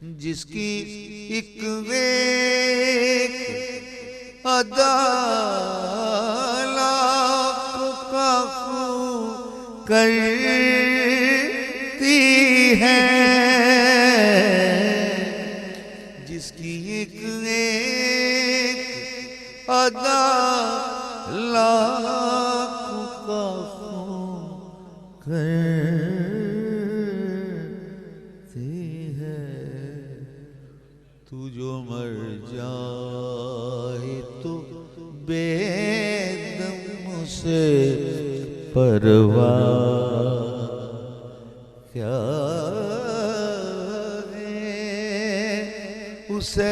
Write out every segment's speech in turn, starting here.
جس کی ایک ایک ادا لاکھوں کا خون کرتی ہے، جس کی ایک ایک ادا لاکھوں کا خون کرتی ہے۔ تو جو مر جائے تو بے دم سے پرواہ کیا ہے، اسے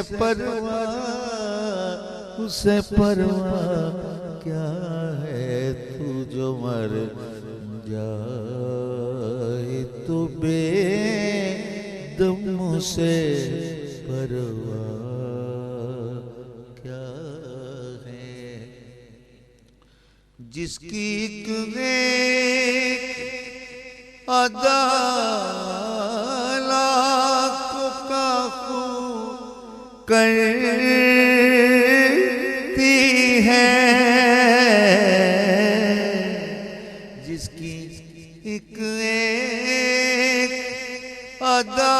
پرواہ کیا ہے۔ تو جو مر جائے تو بے دم سے پرواہ کیا ہے، جس کی ایک ایک ادا لاکھوں کا خون کرتی ہے، جس کی ایک ایک ادا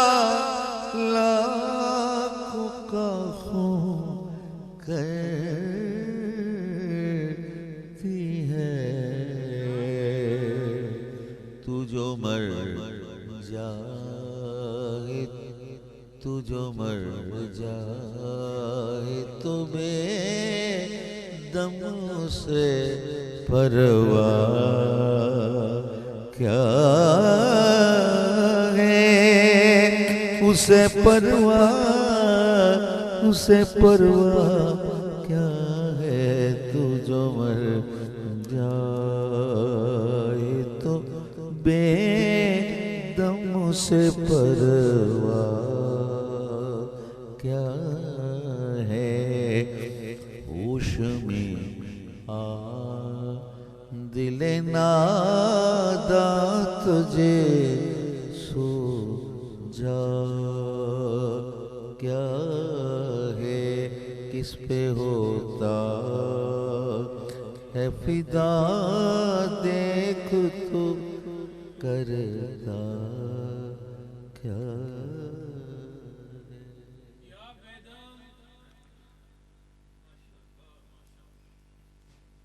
لاکھوں کا خون کرتی ہے۔ تو جو مر جائے تو بے دم سے پرواہ کیا ہے، اسے پرواہ کیا ہے۔ تو جو مر جائے تو بے دم سے پرواہ کیا ہے۔ ہوش میں آ دل ناداں تجھے سو جا کیا ہے، کس پہ ہوتا ہے فدا دیکھ تو کرتا